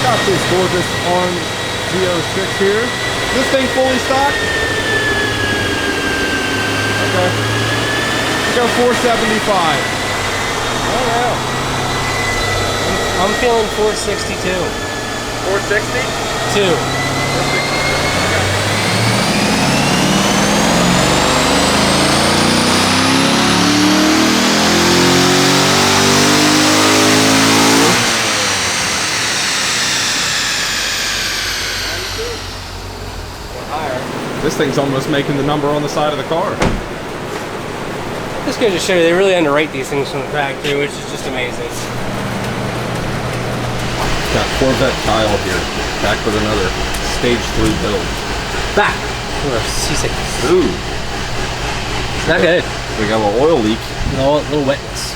got this gorgeous orange Z06 here. This thing fully stocked? Okay. Go 475. Oh wow. I'm feeling 462. 460? 2. This thing's almost making the number on the side of the car. This goes to show you they really underwrite these things from the factory, which is just amazing. Got Corvette Kyle here, back with another stage 3 build. Back for C6. Ooh. Not good. We got a little oil leak. Little wetness.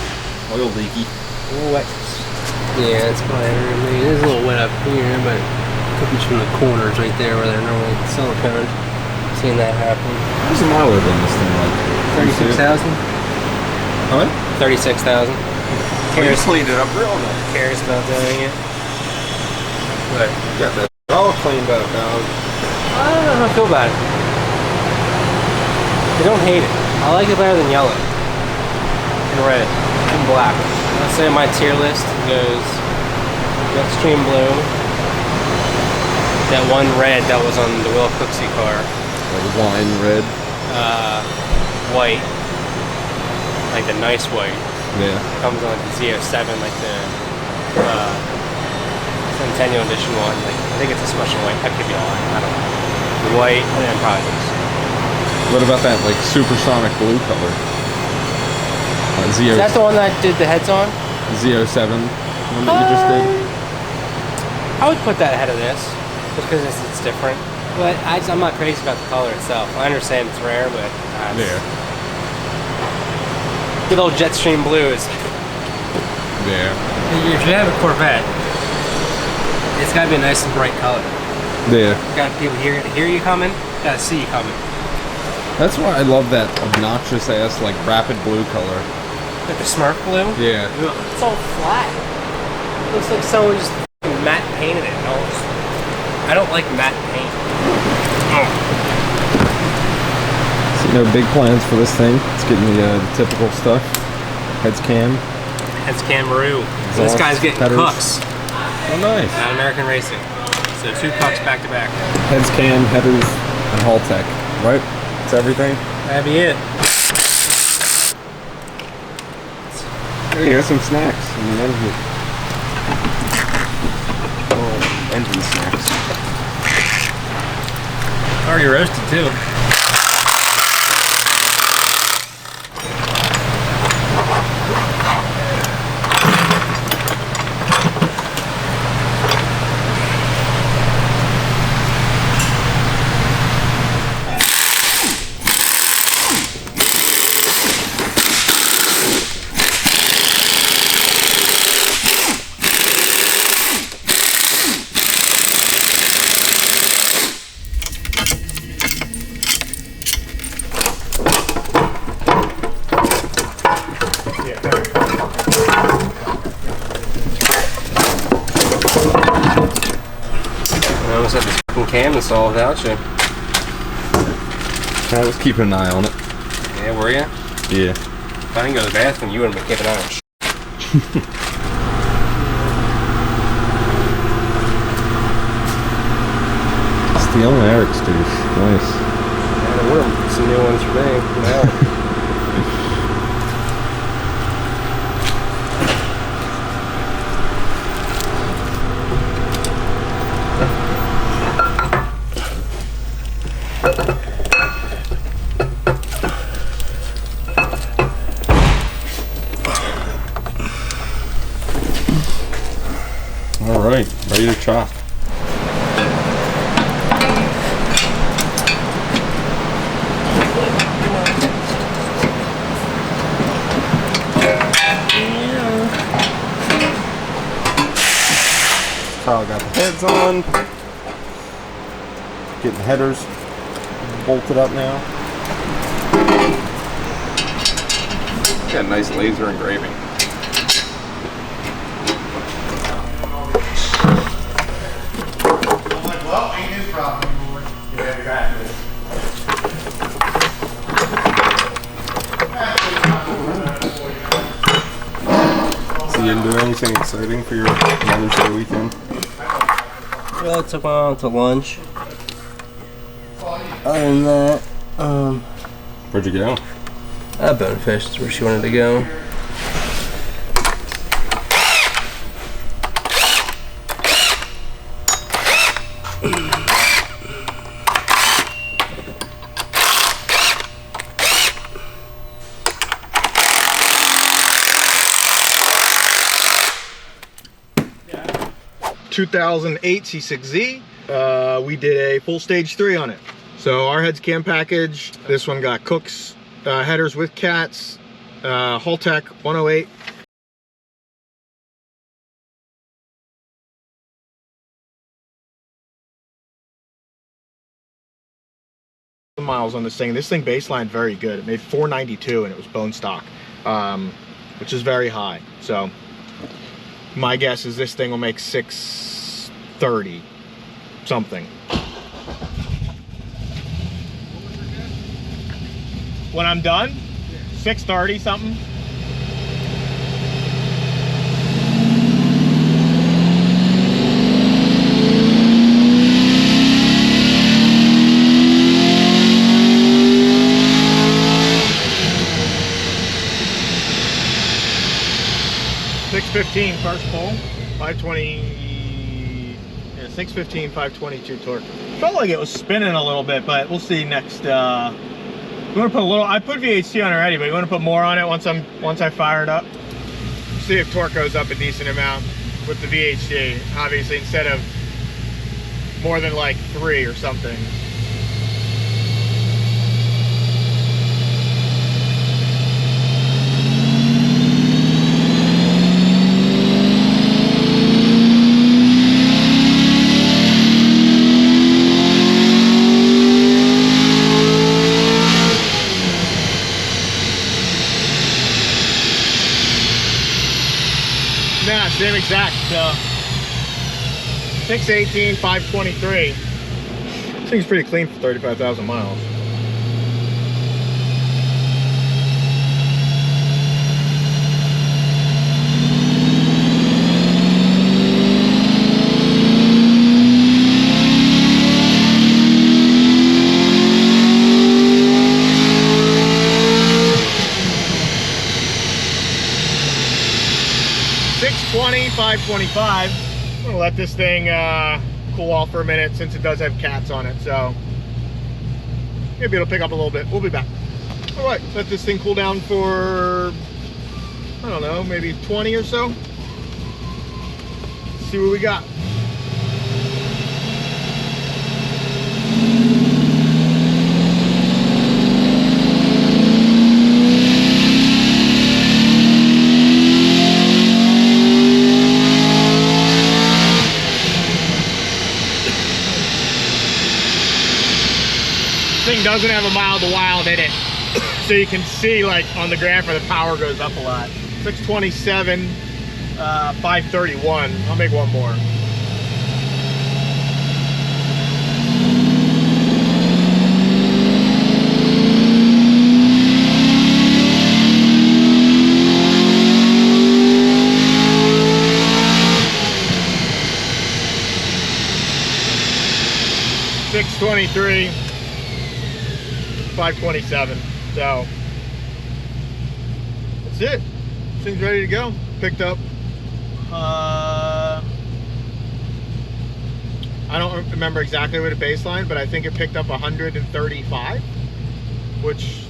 Oil leaky. Little wetness. Yeah, it's probably, I mean, it is a little wet up here, but could be from the corners right there where they're normally siliconed. Seen that happen. What's the mileage on this thing like? 36,000? Huh? 36,000. You cleaned it up real nice. Cares about doing it. But Got that all cleaned up now. I don't know how I feel about it. I don't hate it. I like it better than yellow. And red. And black. Let's say my tier list goes Extreme Blue. That one red that was on the Will Cooksey car. Like wine red. White. Like the nice white. Yeah. Comes on the Z07, like the Centennial Edition one. Like, I think it's a special white. I could be lying. I don't know. The white, and then probably this. What about that like supersonic blue color? Is that the one that I did the heads on? Z07 one that you just did? I would put that ahead of this, just because it's different. But I'm not crazy about the color itself. I understand it's rare, but Yeah. good old Jetstream Blue is. Yeah. If you have a Corvette, it's got to be a nice and bright color. Yeah. Got people hear you coming, got to see you coming. That's why I love that obnoxious ass like rapid blue color. Like the Smurf Blue. Yeah. It's all flat. It looks like someone just matte painted it. I don't like matte paint. So no big plans for this thing. It's getting the typical stuff. Heads cam. Heads Camaroo. So this guy's getting headers. cooks Oh nice. at American Racing. So 2 cooks back to back. Heads cam, headers, and Hall Tech. Right? That's everything. That'd be it. Hey, here's some snacks. Engine snacks. Already roasted too. I almost had this fucking cam installed without you. I was keeping an eye on it. Yeah, were you? Yeah. If I didn't go to the bathroom, you wouldn't be keeping an eye on shit. Stealing Eric's douche. Nice. Yeah, there were some new ones for me. Yeah. All right, ready to chop. Kyle got the heads on. Getting the headers bolted up now. Got a nice laser engraving. You didn't do anything exciting for your Mother's Day weekend? Well, I took my mom to lunch. Other than that, Where'd you go? Bonefish is where she wanted to go. ...2008 C6Z. We did a full stage 3 on it. So our heads cam package. This one got Cook's headers with cats. Haltech 108. Miles on this thing. This thing baseline very good. It made 492 and it was bone stock, which is very high. So my guess is this thing will make 630 something. When I'm done, 630 something. .615 first pull, 520, yeah, 615, 522 torque. Felt like it was spinning a little bit, but we'll see next. You want to put a little? I put VHT on already, but you want to put more on it once I fire it up. See if torque goes up a decent amount with the VHT. Obviously, instead of more than like 3 or something. Yeah, same exact. 618, 523. This thing's pretty clean for 35,000 miles. .620, 525. I'm gonna let this thing cool off for a minute since it does have cats on it, so maybe it'll pick up a little bit. We'll be back. All right, let this thing cool down for, I don't know, maybe 20 or so. See what we got. Thing doesn't have a mile to wild in it, so you can see like on the graph where the power goes up a lot. 627, 531. I'll make one more. .623. 527. So that's it. This thing's ready to go. Picked up I don't remember exactly what a baseline, but I think it picked up 135, which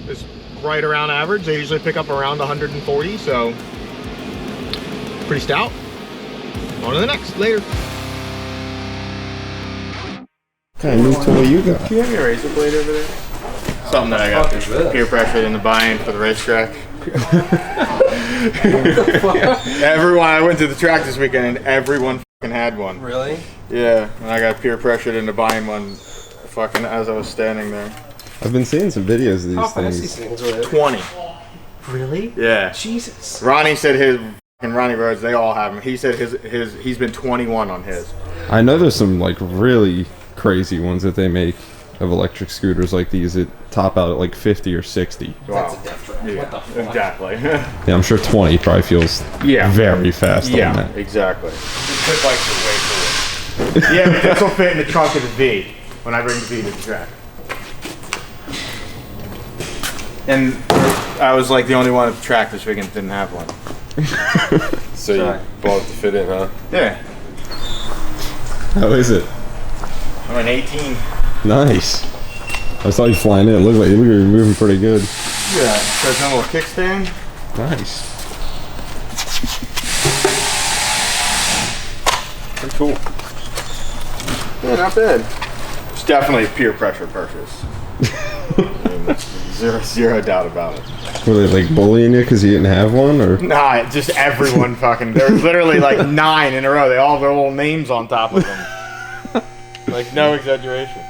is right around average. They usually pick up around 140, so pretty stout. On to the next. Later. Okay, move to what you got. Do you have your razor blade over there? Something that I got peer pressured into buying for the racetrack. Everyone, I went to the track this weekend and everyone fucking had one. Really? Yeah, and I got peer pressured into buying one fucking as I was standing there. I've been seeing some videos of these How fast things. these things are? 20. Really? Yeah. Jesus. Ronnie said his, and Ronnie Rhodes, they all have them. He said he's been 21 on his. I know there's some like really crazy ones that they make. of electric scooters like these that top out at like 50 or 60. Wow. death trap. Yeah, What the fuck? exactly. Yeah, I'm sure 20 probably feels very fast on Yeah, that. exactly. This pit bikes are way cooler. Yeah, but this will fit in the trunk of the V when I bring the V to the track. And I was like the only one at the track this weekend that didn't have one. So you bought it to fit in, huh? Yeah, How is it? I'm an 18. Nice. I saw you flying in. It looked like you were moving pretty good. Yeah, so it's a little kickstand. Nice. Pretty cool. Yeah, not bad. It's definitely a peer pressure purchase. Zero doubt about it. Were they like bullying you because you didn't have one, or? Nah, just everyone fucking. There was literally like 9 in a row. They all have their little names on top of them. Like, no exaggeration.